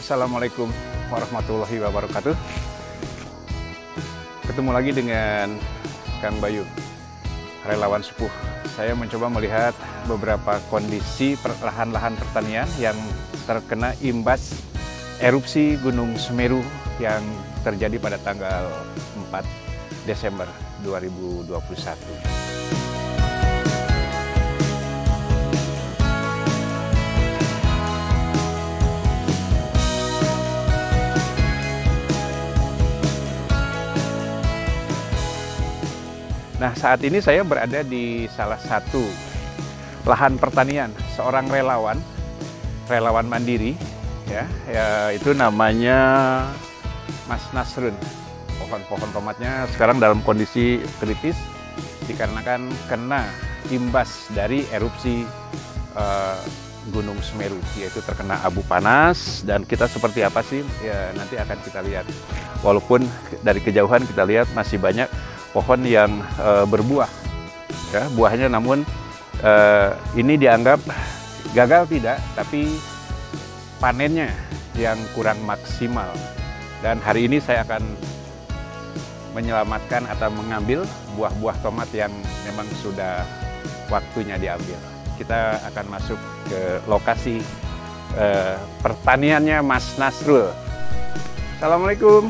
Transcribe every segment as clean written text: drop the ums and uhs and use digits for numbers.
Assalamualaikum warahmatullahi wabarakatuh. Ketemu lagi dengan Kang Bayu, relawan sepuh. Saya mencoba melihat beberapa kondisi lahan-lahan pertanian yang terkena imbas erupsi Gunung Semeru yang terjadi pada tanggal 4 Desember 2021. Nah, saat ini saya berada di salah satu lahan pertanian seorang relawan mandiri, ya itu namanya Mas Nasrun. Pohon-pohon tomatnya sekarang dalam kondisi kritis dikarenakan kena imbas dari erupsi Gunung Semeru, yaitu terkena abu panas. Dan kita seperti apa sih? Ya nanti akan kita lihat. Walaupun dari kejauhan kita lihat masih banyak pohon yang berbuah, ya, buahnya, namun ini dianggap gagal tidak, tapi panennya yang kurang maksimal. Dan hari ini saya akan menyelamatkan atau mengambil buah-buah tomat yang memang sudah waktunya diambil. Kita akan masuk ke lokasi pertaniannya Mas Nasrul. Assalamualaikum.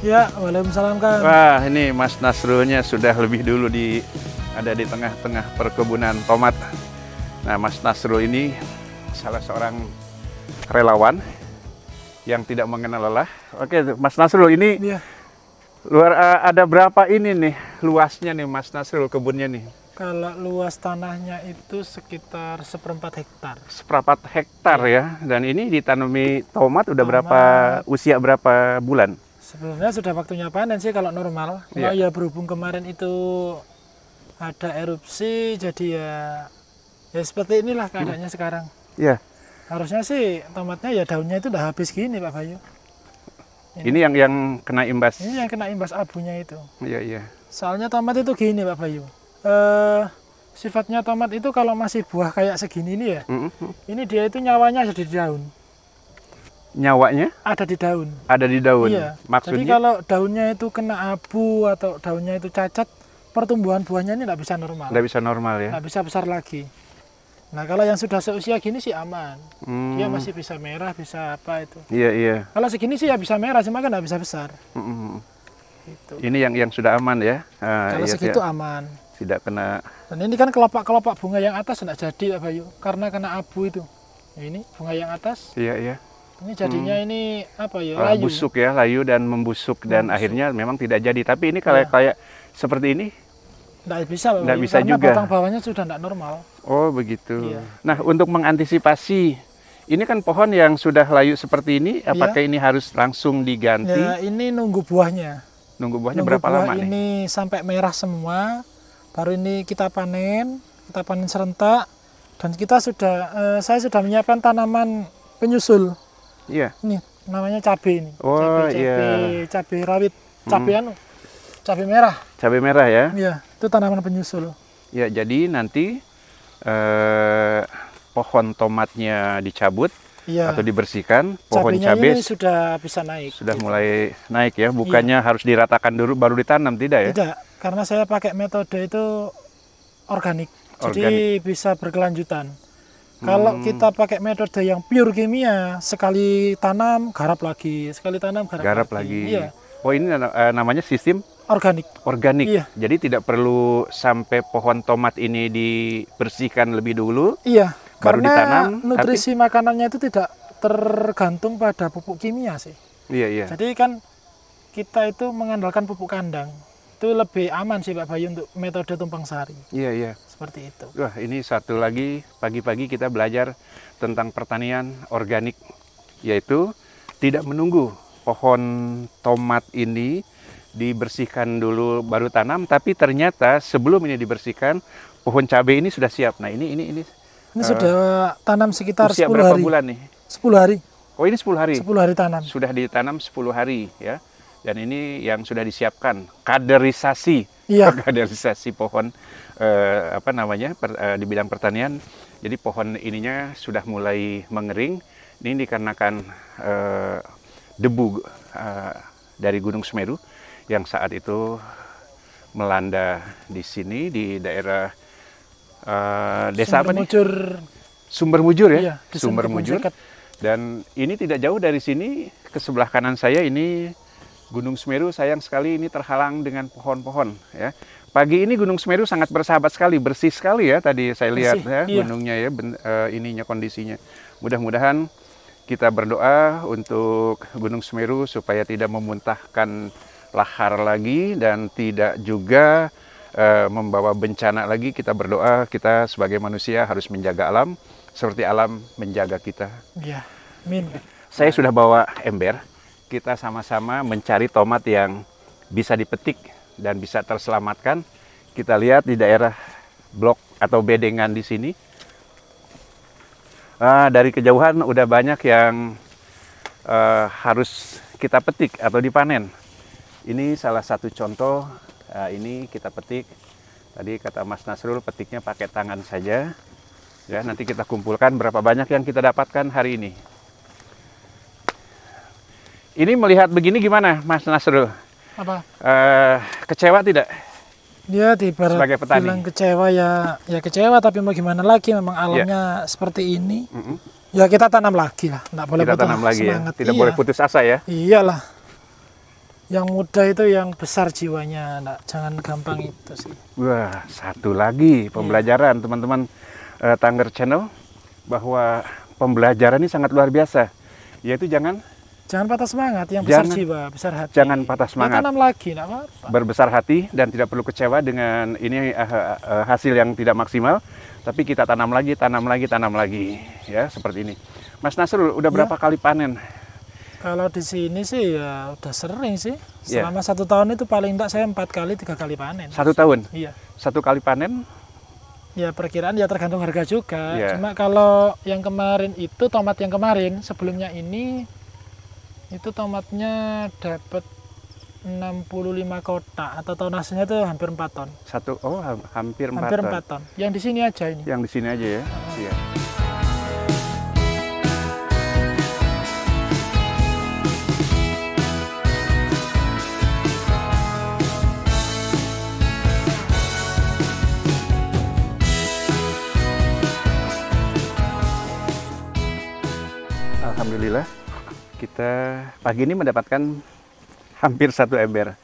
Ya, waalaikumsalam Kang. Wah, ini Mas Nasrulnya sudah lebih dulu ada di tengah-tengah perkebunan tomat. Nah, Mas Nasrul ini salah seorang relawan yang tidak mengenal lelah. Oke, Mas Nasrul ini Ya. Ada berapa ini nih luasnya nih Mas Nasrul kebunnya nih? Kalau luas tanahnya itu sekitar 1/4 hektar. 1/4 hektar ya. Dan ini ditanami tomat udah usia berapa bulan? Sebenarnya sudah waktunya panen sih kalau normal. Cuma ya berhubung kemarin itu ada erupsi, jadi ya seperti inilah keadaannya sekarang. Iya. Harusnya sih tomatnya ya daunnya itu udah habis gini Pak Bayu. Ini yang kena imbas. Ini yang kena imbas abunya itu. Iya, iya. Soalnya tomat itu gini Pak Bayu. Sifatnya tomat itu kalau masih buah kayak segini ini ya, ini dia itu nyawanya ada di daun. Nyawanya? Ada di daun. Ada di daun. Iya. Maksudnya? Jadi kalau daunnya itu kena abu atau daunnya itu cacat, pertumbuhan buahnya ini nggak bisa normal. Nggak bisa normal ya? Nggak bisa besar lagi. Nah kalau yang sudah seusia gini sih aman. Dia masih bisa merah, bisa apa itu. Iya, iya. Kalau segini sih ya bisa merah, cuma kan nggak bisa besar. Gitu. Ini yang sudah aman ya? Kalau iya, segitu aman. Tidak kena. Dan ini kan kelopak-kelopak bunga yang atas nggak jadi Pak Bayu, karena kena abu itu. Ini bunga yang atas. Iya, iya. Ini jadinya ini apa ya? Layu. Busuk ya, layu dan membusuk dan akhirnya memang tidak jadi. Tapi ini kayak seperti ini nggak bisa, Pak nggak Bayu, bisa karena juga. batang bawahnya sudah nggak normal. Oh begitu. Iya. Nah, untuk mengantisipasi, ini kan pohon yang sudah layu seperti ini, apakah ini harus langsung diganti? Ya, ini nunggu buahnya. Nunggu buahnya berapa lama nih? Ini sampai merah semua, baru ini kita panen serentak, dan saya sudah menyiapkan tanaman penyusul. Iya. Ini namanya cabai ini. Oh iya. Cabai rawit, cabai merah. Cabai merah ya? Iya, itu tanaman penyusul. Ya, jadi nanti pohon tomatnya dicabut atau dibersihkan, pohon cabai ini sudah bisa naik. Sudah mulai naik ya, bukannya harus diratakan dulu baru ditanam, tidak ya? Tidak, karena saya pakai metode itu organik. Jadi bisa berkelanjutan. Kalau kita pakai metode yang pure kimia, sekali tanam garap lagi, sekali tanam garap lagi. Iya. Oh, ini namanya sistem organik. Iya. Jadi tidak perlu sampai pohon tomat ini dibersihkan lebih dulu. Iya. Baru karena ditanam. Nutrisi makanannya itu tidak tergantung pada pupuk kimia sih. Iya, iya. Jadi kan kita itu mengandalkan pupuk kandang. Itu lebih aman sih Pak Bayu untuk metode tumpang sari. Iya, iya. Seperti itu. Wah, ini satu lagi, pagi-pagi kita belajar tentang pertanian organik, yaitu tidak menunggu pohon tomat ini dibersihkan dulu baru tanam, tapi ternyata sebelum ini dibersihkan, pohon cabai ini sudah siap. Nah, ini sudah tanam sekitar 10 berapa hari. Bulan nih? 10 hari. Oh, ini 10 hari? 10 hari tanam. Sudah ditanam 10 hari ya. Dan ini yang sudah disiapkan, kaderisasi. Iya. Kaderisasi pohon di bidang pertanian. Jadi pohon ininya sudah mulai mengering Ini dikarenakan debu dari Gunung Semeru yang saat itu melanda di sini di daerah desa apa nih? Sumber Mujur ya, Iya, Sumber Mujur. Dan ini tidak jauh dari sini, ke sebelah kanan saya ini Gunung Semeru. Sayang sekali ini terhalang dengan pohon-pohon ya. Pagi ini Gunung Semeru sangat bersahabat sekali, bersih sekali ya tadi saya lihat ya iya. gunungnya ya, ininya kondisinya. Mudah-mudahan kita berdoa untuk Gunung Semeru supaya tidak memuntahkan lahar lagi dan tidak juga membawa bencana lagi. Kita berdoa, kita sebagai manusia harus menjaga alam seperti alam menjaga kita. Ya, amin. Saya sudah bawa ember. Kita sama-sama mencari tomat yang bisa dipetik dan bisa terselamatkan. Kita lihat di daerah blok atau bedengan di sini. Dari kejauhan udah banyak yang harus kita petik atau dipanen. Ini salah satu contoh. Ini kita petik. Tadi kata Mas Nasrul petiknya pakai tangan saja. Ya, nanti kita kumpulkan berapa banyak yang kita dapatkan hari ini. Ini melihat begini gimana, Mas Nasrul? Apa? Kecewa tidak? Dia sebagai petani bilang kecewa ya kecewa, tapi mau gimana lagi, memang alamnya seperti ini. Ya kita tanam lagi lah, nggak boleh kita putus tanam lagi semangat. Ya? Tidak boleh putus asa ya? Iyalah, yang muda itu yang besar jiwanya, jangan gampang itu sih. Wah, satu lagi pembelajaran teman-teman Tangger Channel, bahwa pembelajaran ini sangat luar biasa, yaitu jangan patah semangat, yang besar jiwa, besar hati. Jangan patah semangat. Tanam lagi, enggak apa-apa. Berbesar hati dan tidak perlu kecewa dengan ini hasil yang tidak maksimal, tapi kita tanam lagi, ya seperti ini. Mas Nasrul, udah berapa kali panen? Kalau di sini sih ya udah sering sih. Selama 1 tahun itu paling enggak saya 4 kali, 3 kali panen. 1 tahun? Iya. 1 kali panen? Ya perkiraan ya tergantung harga juga. Cuma kalau yang kemarin itu, tomat yang kemarin sebelumnya ini, itu tomatnya dapat 65 kotak atau tonasenya itu hampir 4 ton. Hampir 4 ton. Hampir 4 ton. Yang di sini aja ini. Yang di sini aja ya. Iya. Alhamdulillah. Kita pagi ini mendapatkan hampir 1 ember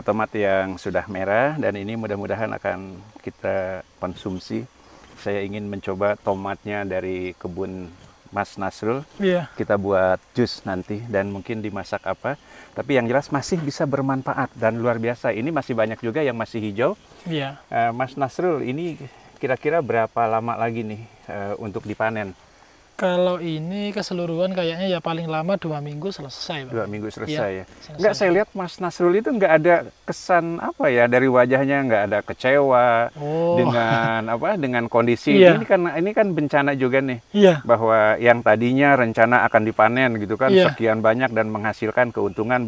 tomat yang sudah merah, dan ini mudah-mudahan akan kita konsumsi. Saya ingin mencoba tomatnya dari kebun Mas Nasrul. Kita buat jus nanti dan mungkin dimasak apa. Tapi yang jelas masih bisa bermanfaat dan luar biasa. Ini masih banyak juga yang masih hijau. Mas Nasrul, ini kira-kira berapa lama lagi nih untuk dipanen? Kalau ini keseluruhan kayaknya ya paling lama 2 minggu selesai. 2 minggu selesai ya. Enggak, saya lihat Mas Nasrul itu enggak ada kesan apa ya dari wajahnya, enggak ada kecewa dengan kondisi ini kan bencana juga nih. Bahwa yang tadinya rencana akan dipanen gitu kan sekian banyak dan menghasilkan keuntungan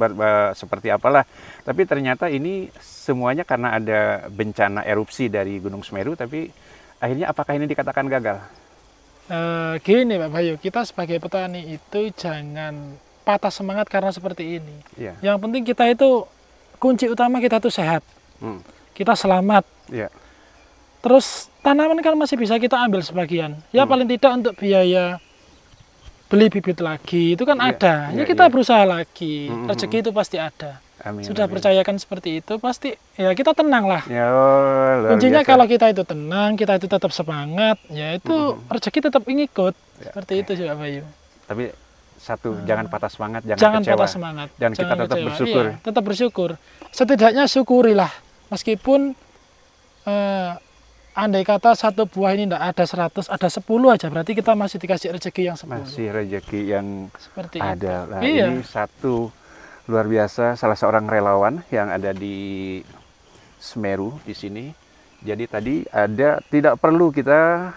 seperti apalah. Tapi ternyata ini semuanya karena ada bencana erupsi dari Gunung Semeru, tapi akhirnya apakah ini dikatakan gagal? Gini Pak Bayu, kita sebagai petani itu jangan patah semangat karena seperti ini. Yang penting kita itu, kunci utama kita itu sehat, kita selamat. Terus tanaman kan masih bisa kita ambil sebagian, ya paling tidak untuk biaya beli bibit lagi itu kan ada. Kita berusaha lagi, rezeki itu pasti ada. Sudah percayakan seperti itu, pasti ya kita tenang lah. Kuncinya kalau kita itu tenang, kita itu tetap semangat, ya itu rezeki tetap ngikut. Seperti itu sih Pak Bayu. Tapi jangan patah semangat, jangan kecewa. Patah semangat. Dan kita tetap bersyukur. Tetap bersyukur. Setidaknya syukurilah, meskipun andai kata 1 buah ini tidak ada 100, ada 10 aja, berarti kita masih dikasih rezeki yang 10. Masih rezeki yang seperti ada. Nah, ini satu luar biasa, salah seorang relawan yang ada di Semeru di sini. Jadi tadi tidak perlu kita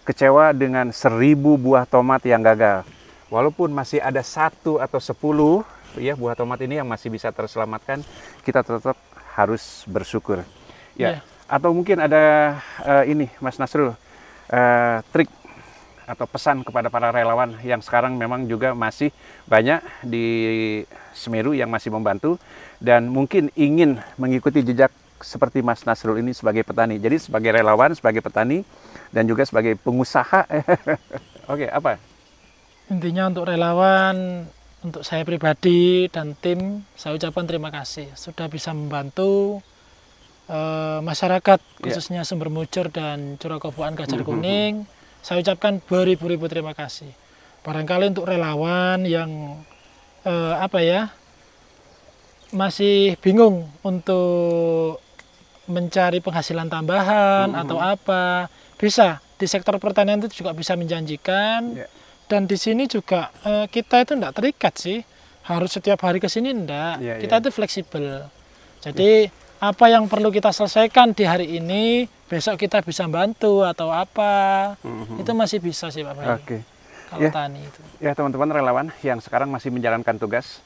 kecewa dengan 1000 buah tomat yang gagal. Walaupun masih ada 1 atau 10 ya buah tomat ini yang masih bisa terselamatkan, kita tetap harus bersyukur. Atau mungkin ada ini Mas Nasrul, trik atau pesan kepada para relawan yang sekarang memang juga masih banyak di Semeru yang masih membantu dan mungkin ingin mengikuti jejak seperti Mas Nasrul ini sebagai petani. Jadi sebagai relawan, sebagai petani, dan juga sebagai pengusaha. Oke, apa? Intinya untuk relawan, untuk saya pribadi dan tim, saya ucapkan terima kasih sudah bisa membantu masyarakat khususnya Sumber Mujur dan Curakoboan Kajar Kuning. Saya ucapkan beribu-ribu terima kasih. Barangkali untuk relawan yang masih bingung untuk mencari penghasilan tambahan atau apa, bisa di sektor pertanian itu juga bisa menjanjikan. Dan di sini juga kita itu tidak terikat sih, harus setiap hari ke sini enggak. Kita itu fleksibel. Jadi apa yang perlu kita selesaikan di hari ini, besok kita bisa bantu atau apa, itu masih bisa sih Pak Bayu. Kalau tani itu. Ya teman-teman relawan yang sekarang masih menjalankan tugas,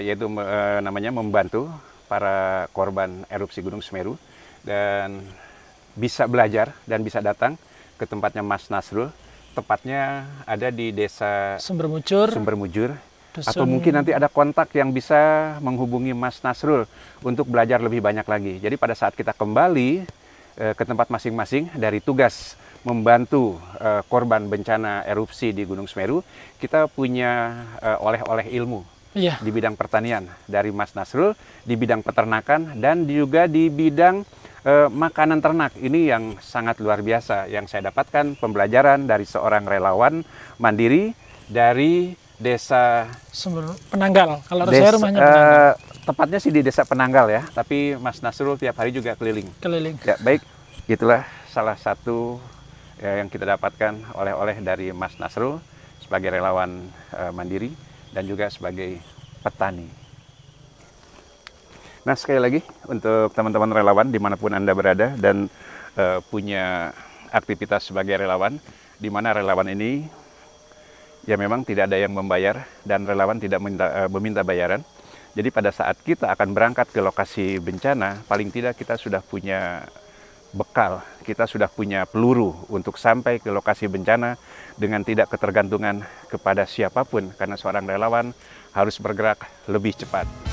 yaitu namanya membantu para korban erupsi Gunung Semeru, dan bisa belajar dan bisa datang ke tempatnya Mas Nasrul, tepatnya ada di desa Sumber Mujur. Atau mungkin nanti ada kontak yang bisa menghubungi Mas Nasrul untuk belajar lebih banyak lagi. Jadi pada saat kita kembali ke tempat masing-masing dari tugas membantu korban bencana erupsi di Gunung Semeru, kita punya oleh-oleh ilmu di bidang pertanian dari Mas Nasrul, di bidang peternakan, dan juga di bidang makanan ternak. Ini yang sangat luar biasa yang saya dapatkan pembelajaran dari seorang relawan mandiri dari Desa Sumber Penanggal. Kalau saya rumahnya Penanggal. Tepatnya sih di Desa Penanggal ya, tapi Mas Nasrul tiap hari juga keliling. Ya, baik. Itulah salah satu yang kita dapatkan oleh-oleh dari Mas Nasrul sebagai relawan mandiri dan juga sebagai petani. Nah, sekali lagi untuk teman-teman relawan dimanapun Anda berada dan punya aktivitas sebagai relawan, di mana relawan ini ya memang tidak ada yang membayar dan relawan tidak meminta bayaran. Jadi pada saat kita akan berangkat ke lokasi bencana, paling tidak kita sudah punya bekal, kita sudah punya peluru untuk sampai ke lokasi bencana dengan tidak ketergantungan kepada siapapun, karena seorang relawan harus bergerak lebih cepat.